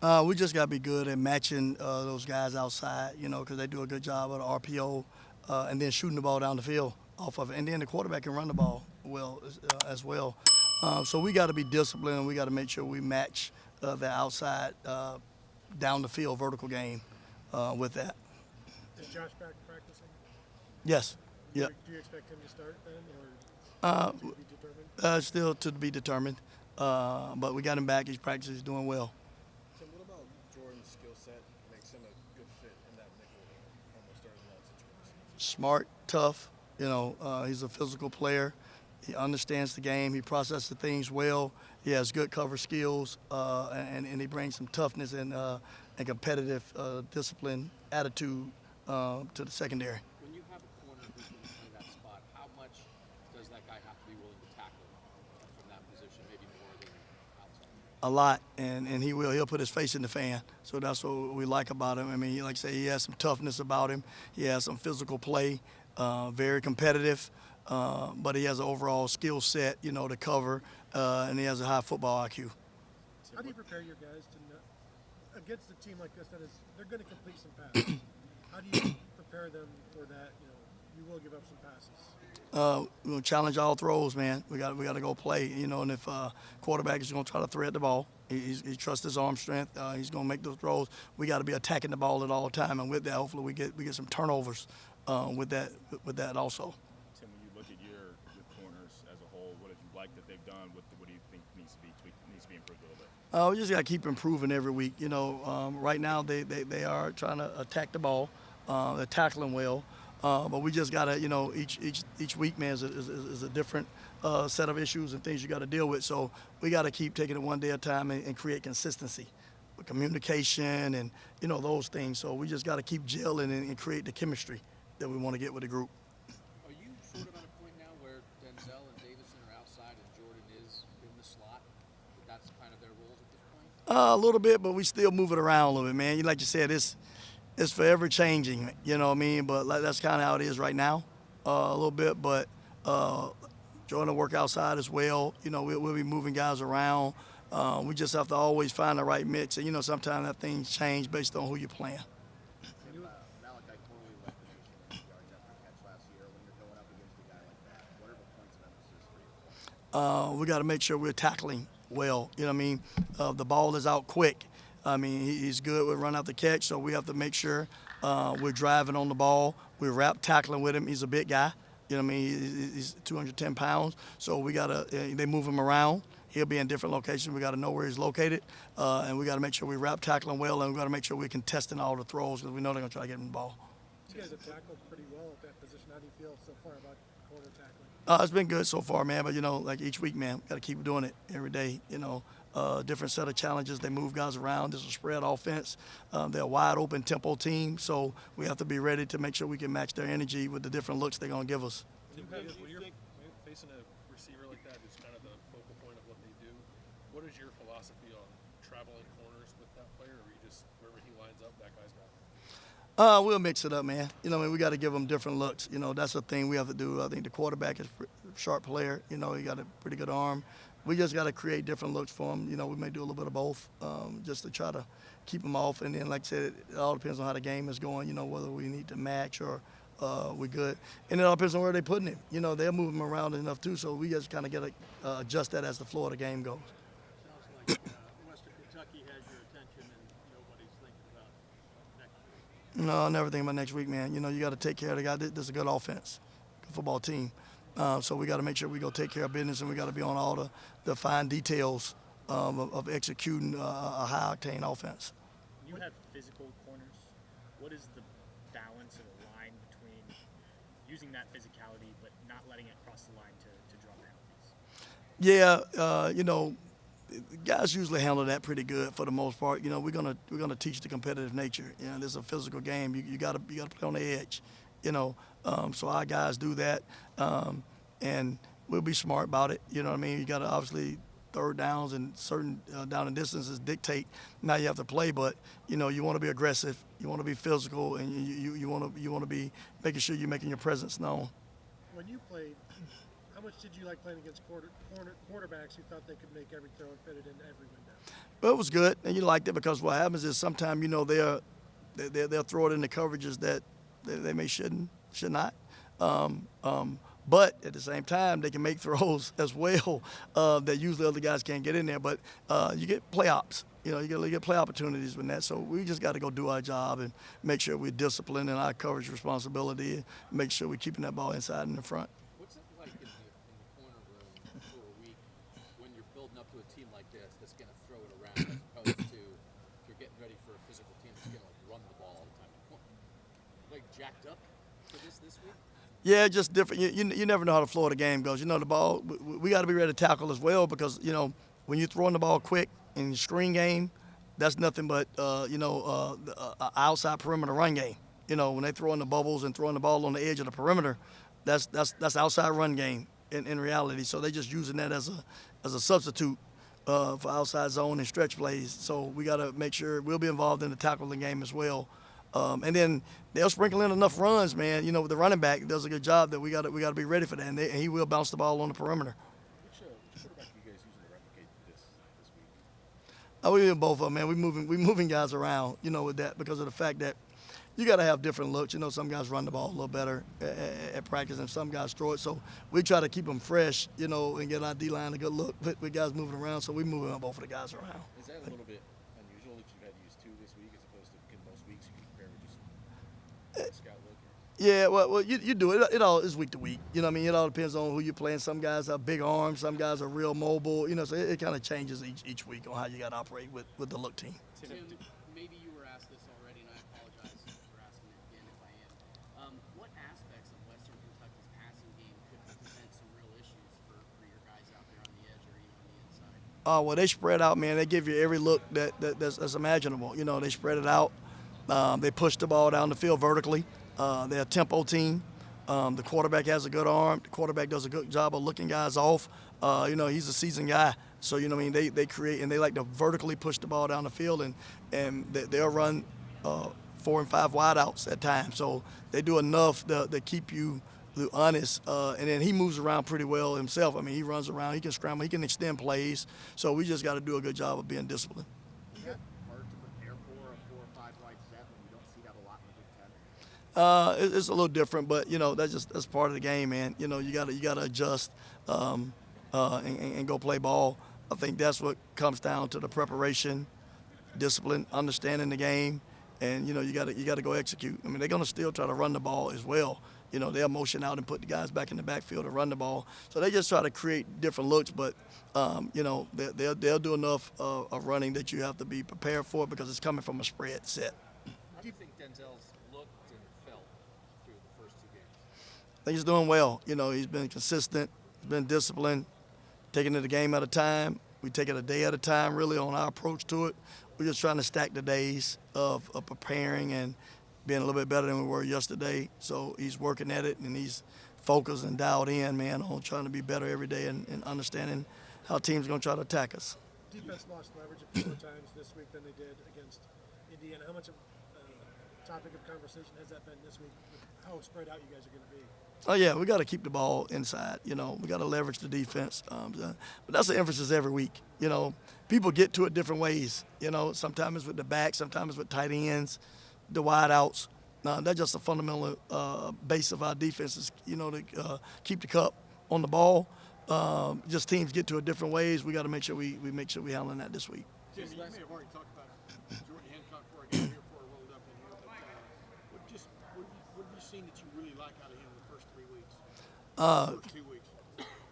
We just got to be good at matching those guys outside, because they do a good job of the RPO and then shooting the ball down the field off of it. And then the quarterback can run the ball well as well. So we got to be disciplined and we got to make sure we match the outside down the field vertical game with that. Is Josh back practicing? Yes. Yeah. Do you expect him to start then, Uh, or to be determined? Still to be determined. But we got him back. He's practicing. He's doing well. Tim, what about Jordan's skill set makes him a good fit in that nickel almost third and long situation? Smart, tough. He's a physical player. He understands the game. He processes things well. He has good cover skills, and he brings some toughness and competitive discipline attitude to the secondary. When you have a corner who can play that spot, how much does that guy have to be willing to tackle from that position, maybe more than outside? A lot, and he will. He'll put his face in the fan. So that's what we like about him. I mean, like I say, he has some toughness about him. He has some physical play, very competitive, but he has an overall skill set, to cover, and he has a high football IQ. How do you prepare your guys to against a team like this that is they're going to complete some passes? How do you prepare them for that? You will give up some passes. We'll challenge all throws, man. We got to go play, and if quarterback is going to try to thread the ball, he trusts his arm strength. He's going to make those throws. We got to be attacking the ball at all time, and with that, hopefully we get some turnovers with that also. Tim, when you look at your corners as a whole, what have you liked that they've done? What do you think needs to be tweaked, needs to be improved a little bit? We just got to keep improving every week. Right now they are trying to attack the ball. They're tackling well. But we just got to, each week, man, is a different set of issues and things you got to deal with. So we got to keep taking it one day at a time and create consistency with communication and, those things. So we just got to keep gelling and create the chemistry that we want to get with the group. Are you sort of at a point now where Denzel and Davison are outside and Jordan is in the slot? That's kind of their roles at this point? A little bit, but we still move it around a little bit, man. Like you said, it's forever changing, you know what I mean? But that's kind of how it is right now, a little bit. But Jordan will work outside as well. We'll be moving guys around. We just have to always find the right mix. And, sometimes that things change based on who you're playing. Malachi totally led the nation in yards after catch last year. When you're going up against a guy like that, what are the points of emphasis for you? We got to make sure we're tackling well. You know what I mean? The ball is out quick. I mean, he's good with run out the catch, so we have to make sure we're driving on the ball. We're tackling with him. He's a big guy. You know what I mean? He's 210 pounds, so we got to they move him around. He'll be in different locations. We got to know where he's located, and we got to make sure we tackling well, and we got to make sure we're contesting all the throws because we know they're going to try to get him the ball. You guys have tackled pretty well at that position. How do you feel so far about corner tackling? It's been good so far, man. But like each week, man, got to keep doing it every day. Different set of challenges. They move guys around. This is a spread offense. They're a wide open tempo team, so we have to be ready to make sure we can match their energy with the different looks they're going to give us. When you're facing a receiver like that who's kind of the focal point of what they do, what is your philosophy on traveling corners with that player, or you just, wherever he lines up, that guy's got it? We'll mix it up, man. We got to give them different looks. That's the thing we have to do. I think the quarterback is a sharp player. He got a pretty good arm. We just got to create different looks for him. We may do a little bit of both just to try to keep him off. And then, like I said, it all depends on how the game is going, whether we need to match or we're good. And it all depends on where they're putting him. They're moving him around enough, too, so we just kind of got to adjust that as the flow of the game goes. Sounds like Western Kentucky has your attention and nobody's thinking about next week. No, I never think about next week, man. You got to take care of the guy. This is a good offense, good football team. So we got to make sure we go take care of business, and we got to be on all the fine details of executing a high-octane offense. When you have physical corners, what is the balance or the line between using that physicality but not letting it cross the line to draw penalties? Yeah, guys usually handle that pretty good for the most part. We're gonna teach the competitive nature. This is a physical game. You gotta play on the edge. So our guys do that, and we'll be smart about it. You know what I mean? You got to obviously third downs and certain down and distances dictate now you have to play, but you want to be aggressive, you want to be physical, and you want to be making sure you're making your presence known. When you played, how How much did you like playing against quarterbacks who thought they could make every throw and fit it into every window? Well, it was good, and you liked it because what happens is sometimes they'll throw it in the coverages that they may should not. But at the same time, they can make throws as well that usually other guys can't get in there. But you get play ops. You get play opportunities with that. So we just got to go do our job and make sure we're disciplined in our coverage responsibility and make sure we're keeping that ball inside and in the front. What's it like in the corner room for a week when you're building up to a team like this that's going to throw it around as opposed to if you're getting ready for a physical team that's going to run the ball all the time? Like jacked up for this week? Yeah, just different. You never know how the flow of the game goes. The ball, we got to be ready to tackle as well because, when you're throwing the ball quick in the screen game, that's nothing but, outside perimeter run game. When they throw in the bubbles and throwing the ball on the edge of the perimeter, that's outside run game in reality. So they're just using that as a substitute for outside zone and stretch plays. So we got to make sure we'll be involved in the tackling game as well. And then they'll sprinkle in enough runs, man. With the running back does a good job that we got to be ready for that. And he will bounce the ball on the perimeter. Which quarterback are you guys using to replicate this week? We doing both of them, man. We moving guys around, with that because of the fact that you got to have different looks. Some guys run the ball a little better at practice, and some guys throw it. So we try to keep them fresh, and get our D-line a good look with guys moving around. So we moving both of the guys around. Is that a little bit unusual that you've had to use two this week as opposed to most weeks you compare with just scout look? Yeah, well, you do it. It all is week to week. It all depends on who you're playing. Some guys have big arms. Some guys are real mobile. So it kind of changes each week on how you got to operate with the look team. Tim, maybe you were asked this already, and I apologize for asking it again if I am. What aspects of Western Kentucky's passing game could present some real issues for your guys out there on the edge or even on the inside? Well, they spread out, man. They give you every look that's imaginable. They spread it out. They push the ball down the field vertically. They're a tempo team. The quarterback has a good arm. The quarterback does a good job of looking guys off. He's a seasoned guy. So, they create and they like to vertically push the ball down the field and they'll run 4 and 5 wideouts at times. So they do enough to keep you honest. And then he moves around pretty well himself. He runs around. He can scramble. He can extend plays. So we just got to do a good job of being disciplined. Is it hard to prepare for a 4 or 5 wide set when you don't see that a lot in the Big Ten? It's a little different, but that's part of the game, man. You gotta adjust and go play ball. I think that's what comes down to the preparation, discipline, understanding the game, and you gotta go execute. They're gonna still try to run the ball as well. They'll motion out and put the guys back in the backfield to run the ball. So they just try to create different looks, but they'll do enough of running that you have to be prepared for it because it's coming from a spread set. How do you think Denzel's looked and felt through the first 2 games? I think he's doing well. He's been consistent, he's been disciplined, taking it a game at a time. We take it a day at a time, really, on our approach to it. We're just trying to stack the days of preparing and being a little bit better than we were yesterday. So he's working at it, and he's focused and dialed in, man, on trying to be better every day and understanding how teams are going to try to attack us. Defense lost leverage a few more times this week than they did against Indiana. How much of a topic of conversation has that been this week with how spread out you guys are going to be? Oh, yeah, we got to keep the ball inside. We got to leverage the defense. But that's the emphasis every week. People get to it different ways. Sometimes it's with the back, sometimes it's with tight ends, the wideouts. That's just a fundamental base of our defense is, to keep the cup on the ball. Just teams get to it different ways. We got to make sure we handling that this week. Jim, you may have already talked about Jordan Hancock before I got here, before I rolled up in here. But what have you seen that you really like out of him in the first 3 weeks? First 2 weeks.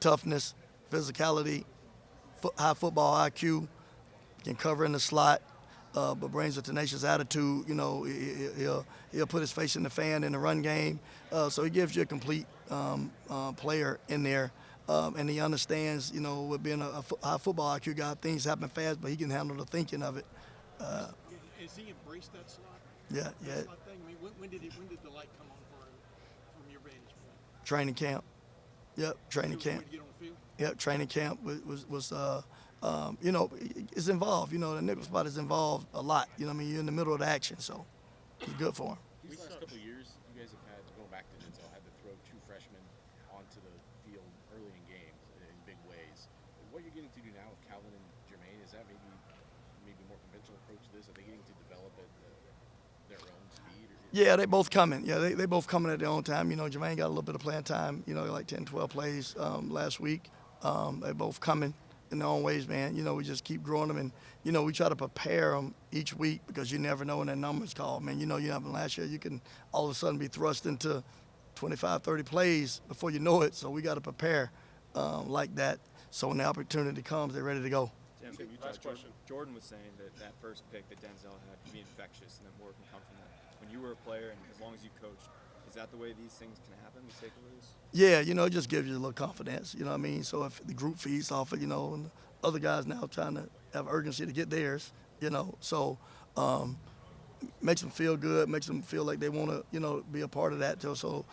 Toughness, physicality, high football IQ, can cover in the slot, but brings a tenacious attitude. He'll put his face in the fan in the run game. So he gives you a complete player in there. And he understands, with being a high football IQ guy, things happen fast, but he can handle the thinking of it. Has he embraced that slot? Yeah. Slot thing? When did the light come on for him from your vantage point? Training camp. Yep, training He was camp. ready to get on the field? Yep, training camp was is involved. The nickel spot is involved a lot. You're in the middle of the action, so it's good for him. These last couple of years, you guys have had, going back to Denzel, had to throw 2 freshmen onto the field early in approach this? Are they getting to develop at their own speed? Or Yeah, they both coming. Yeah, they both coming at their own time. You know, Jermaine got a little bit of playing time, you know, like 10, 12 plays last week. They both coming in their own ways, man. You know, we just keep growing them. And, you know, we try to prepare them each week because you never know when that number's called, man. You know, you happened last year, you can all of a sudden be thrust into 25, 30 plays before you know it. So we got to prepare like that. So when the opportunity comes, they're ready to go. Tim, Last question. Jordan was saying that first pick that Denzel had could be infectious and that more can come from that. When you were a player and as long as you coached, is that the way these things can happen, these takeaways? Yeah, you know, it just gives you a little confidence. You know what I mean? So if the group feeds off it, you know, and the other guys now trying to have urgency to get theirs, you know, so makes them feel good, makes them feel like they want to, you know, be a part of that. So